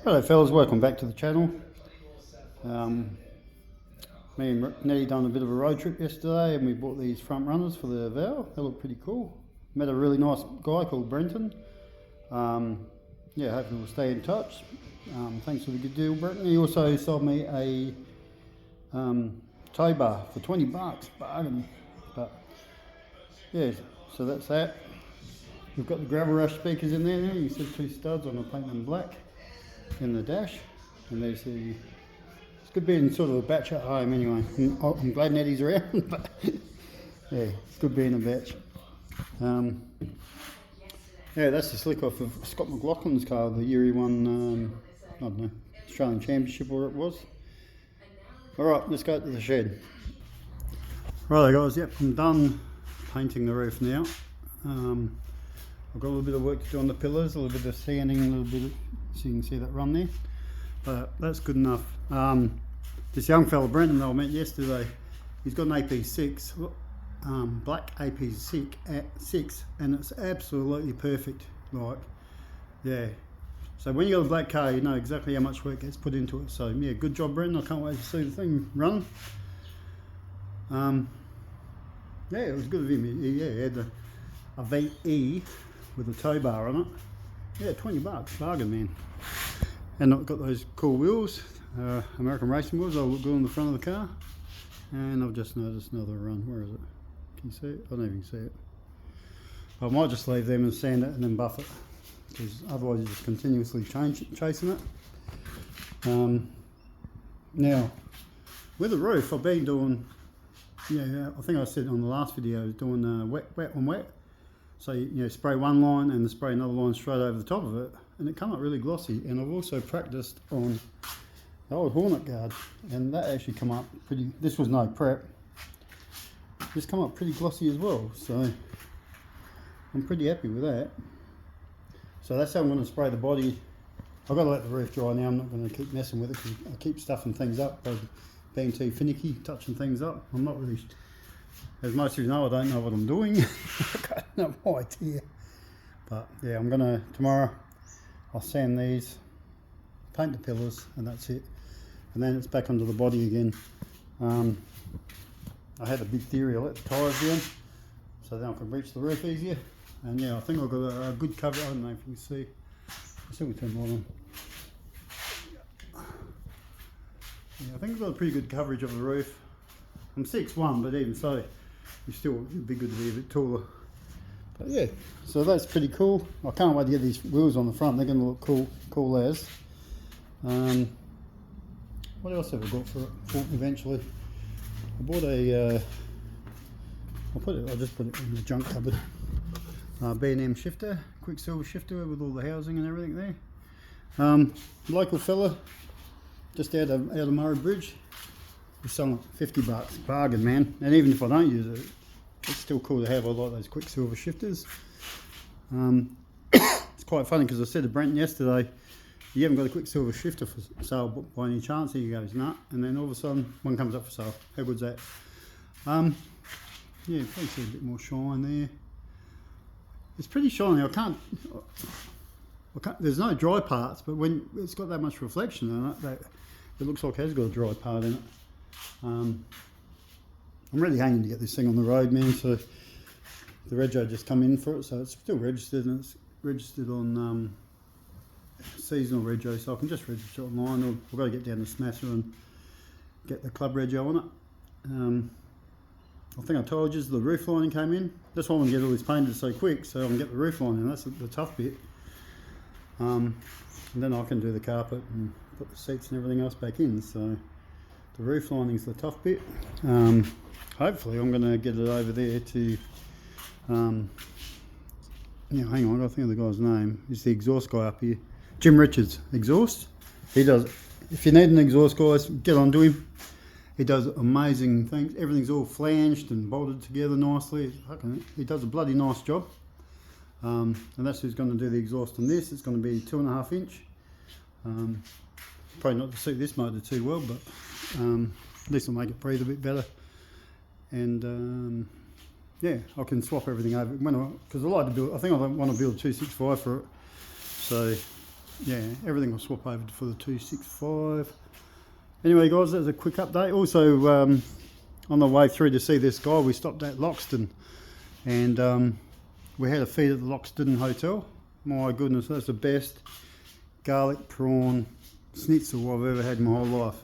Hello fellas, welcome back to the channel. Me and Nettie done a bit of a road trip yesterday and we bought these front runners for the Val. They look pretty cool. Met a really nice guy called Brenton. Yeah, hopefully we'll stay in touch. Thanks for the good deal, Brenton. He also sold me a tow bar for 20 bucks, bargain. But yeah, so that's that. We've got the gravel rush speakers in there now. You can see two studs. I'm going to paint them black in the dash. And there's the... It's good being sort of a batch at home anyway. I'm glad Nettie's around, but yeah, it's good being a batch. Yeah, that's the slick off of Scott McLaughlin's car, the year he won, I don't know, Australian Championship or it was. Alright, let's go to the shed. Right guys, yep, I'm done painting the roof now. I've got a little bit of work to do on the pillars, a little bit of sanding, a little bit of, so you can see that run there. But that's good enough. This young fella, Brendan, that I met yesterday, he's got an AP6, black AP6, and it's absolutely perfect. Like, yeah. So when you got a black car, you know exactly how much work gets put into it. So yeah, good job, Brendan. I can't wait to see the thing run. Yeah, it was good of him. He had a VE with a tow bar on it. Yeah, 20 bucks, bargain, man. And I've got those cool wheels, American racing wheels. I'll look good on the front of the car. And I've just noticed another run. Where is it? Can you see it? I don't even see it. I might just leave them and sand it and then buff it, because otherwise you're just continuously chasing it. Now, with the roof, I've been doing, yeah, I think I said on the last video, I was doing wet on wet. So you spray one line and then spray another line straight over the top of it, and it come up really glossy. And I've also practiced on the old Hornet guard, and that actually come up pretty. This was no prep. This come up pretty glossy as well, so I'm pretty happy with that. So that's how I'm going to spray the body. I've got to let the roof dry now. I'm not going to keep messing with it because I keep stuffing things up by being too finicky, touching things up. I'm not really. As most of you know, I don't know what I'm doing. I've got no idea. But yeah, I'm gonna, tomorrow, I'll sand these, paint the pillars, and that's it. And then it's back onto the body again. I had a big theory, I let the tyres down, so then I can reach the roof easier. And yeah, I think I've got a good cover. I don't know if you can see. I think we turn the light on. Yeah, I think I've got a pretty good coverage of the roof. I'm 6'1", but even so, it'd be good to be a bit taller. But yeah, so that's pretty cool. I can't wait to get these wheels on the front. They're going to look cool as. What else have I got for it eventually? I bought a, I just put it in the junk cupboard. B&M shifter, Quicksilver shifter with all the housing and everything there. Local fella, just out of Murray Bridge. We're selling it 50 bucks, bargain, man. And even if I don't use it, it's still cool to have. I like those Quicksilver shifters. It's quite funny because I said to Brenton yesterday, you haven't got a Quicksilver shifter for sale by any chance? He goes, nah. And then all of a sudden, one comes up for sale. How good's that? Yeah, probably see a bit more shine there. It's pretty shiny. I can't, there's no dry parts, but when it's got that much reflection in it, it looks like it has got a dry part in it. I'm really hanging to get this thing on the road, man. So the rego just come in for it, so it's still registered, and it's registered on seasonal rego, so I can just register it online, or I've got to get down to Smasher and get the club rego on it. I think I told you the roof lining came in. That's why I'm going to get all this painted so quick, so I can get the roof lining. That's the tough bit. And then I can do the carpet and put the seats and everything else back in. So the roof lining is the tough bit. Hopefully I'm going to get it over there to, hang on, I got to think of the guy's name. He's the exhaust guy up here. Jim Richards, exhaust. He does, if you need an exhaust, guys, get on to him. He does amazing things. Everything's all flanged and bolted together nicely. He does a bloody nice job. And that's who's going to do the exhaust on this. It's going to be 2.5 inch. Probably not to suit this motor too well, but at least it'll make it breathe a bit better. And yeah, I can swap everything over because I like to build. I think I want to build a 265 for it. So yeah, everything will swap over for the 265. Anyway guys, that's a quick update. Also on the way through to see this guy, we stopped at Loxton, and we had a feed at the Loxton Hotel. My goodness, that's the best garlic prawn schnitzel I've ever had in my whole life.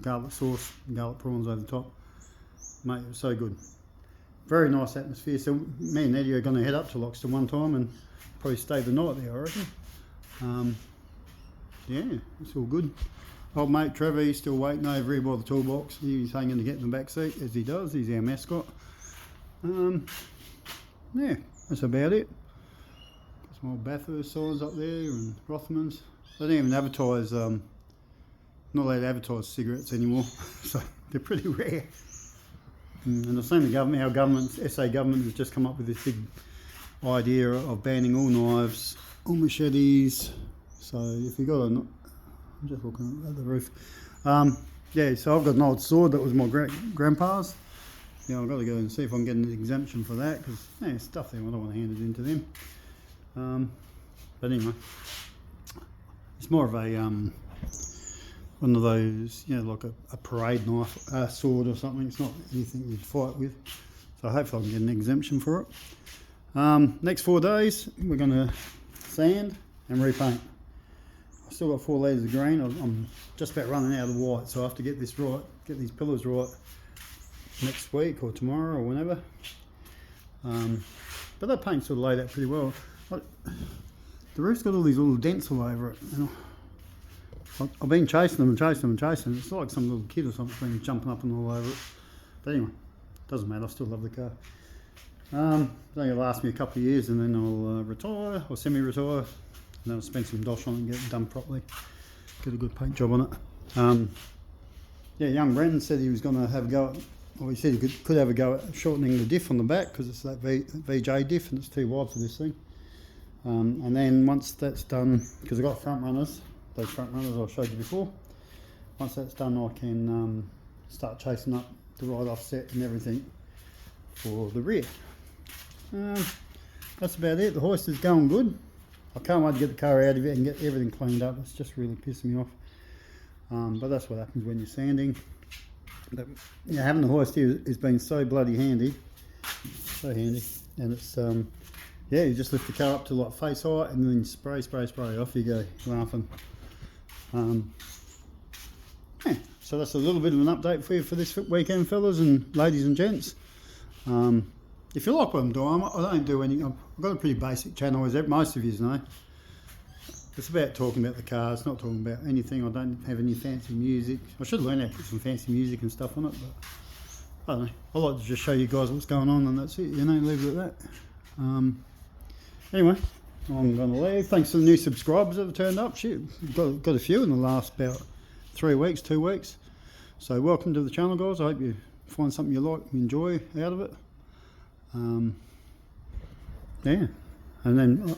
Garlic sauce and garlic prawns over the top. Mate, it was so good. Very nice atmosphere. So me and Eddie are going to head up to Loxton one time and probably stay the night there, I reckon. Yeah, it's all good. Old mate Trevor, he's still waiting over here by the toolbox. He's hanging to get in the back seat, as he does. He's our mascot. Yeah, that's about it. Got some old Bathurst signs up there and Rothmans. They don't even advertise, not allowed to advertise cigarettes anymore, so they're pretty rare. And I've seen the government, our government, SA government has just come up with this big idea of banning all knives, all machetes. So if you got a, I'm just looking at the roof. Yeah, so I've got an old sword that was my grandpa's. Yeah, I've got to go and see if I can get an exemption for that, because yeah, stuff there, I don't want to hand it in to them. But anyway, it's more of a one of those, you know, like a parade knife, sword or something. It's not anything you'd fight with. So hopefully I can get an exemption for it. Next 4 days, we're going to sand and repaint. I've still got 4 litres of green. I'm just about running out of the white, so I have to get this right, get these pillars right next week or tomorrow or whenever. But that paint's sort of laid out pretty well. The roof's got all these little dents all over it. You know, I've been chasing them and chasing them and chasing them. It's like some little kid or something been jumping up and all over it. But anyway, doesn't matter, I still love the car. It's only going to last me a couple of years, and then I'll retire or semi-retire, and then I'll spend some dosh on it and get it done properly. Get a good paint job on it. Yeah, young Brendan said he was going to have a go at, well, he said he could have a go at shortening the diff on the back, because it's that VJ diff and it's too wide for this thing. And then once that's done, because I've got front runners, those front runners I showed you before, once that's done I can start chasing up the right offset and everything for the rear. That's about it. The hoist is going good. I can't wait to get the car out of it and get everything cleaned up. It's just really pissing me off. But that's what happens when you're sanding. But, yeah, having the hoist here has been so bloody handy. So handy. And it's yeah, you just lift the car up to like face height and then spray, off you go, laughing. Yeah, so that's a little bit of an update for you for this weekend, fellas and ladies and gents. If you like what I'm doing, I don't do any, I've got a pretty basic channel, as most of you know. It's about talking about the cars, not talking about anything. I don't have any fancy music. I should learn how to put some fancy music and stuff on it, but I don't know. I like to just show you guys what's going on, and that's it, you know, leave it at that. Anyway, I'm going to leave. Thanks to the new subscribers that have turned up. Shit, got a few in the last about 3 weeks, 2 weeks. So welcome to the channel, guys. I hope you find something you like, you enjoy out of it. Yeah, and then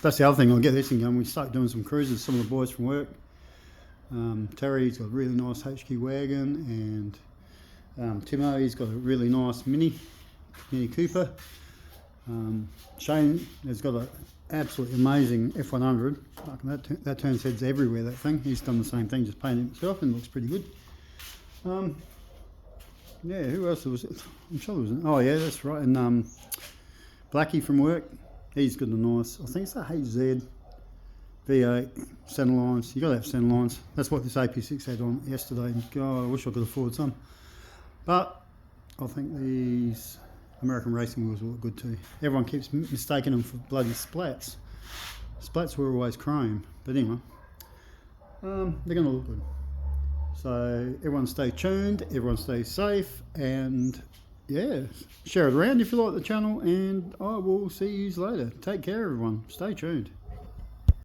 that's the other thing. I'll get this thing going. We start doing some cruises. Some of the boys from work. Terry's got a really nice HQ wagon, and Timo, he's got a really nice Mini Cooper. Shane has got an absolutely amazing F100. That turns heads everywhere, that thing. He's done the same thing, just painted it himself, and looks pretty good. Yeah, who else was it? I'm sure there was. Oh yeah, that's right. And Blackie from work, he's got a nice, I think it's a HZ V8 centre lines. You got to have centre lines. That's what this AP6 had on yesterday. God, I wish I could afford some. But I think these American racing wheels will look good too. Everyone keeps mistaking them for bloody splats. Splats were always chrome, but anyway, they're going to look good. So everyone stay tuned, everyone stay safe, and yeah, share it around if you like the channel, and I will see you later. Take care everyone, stay tuned.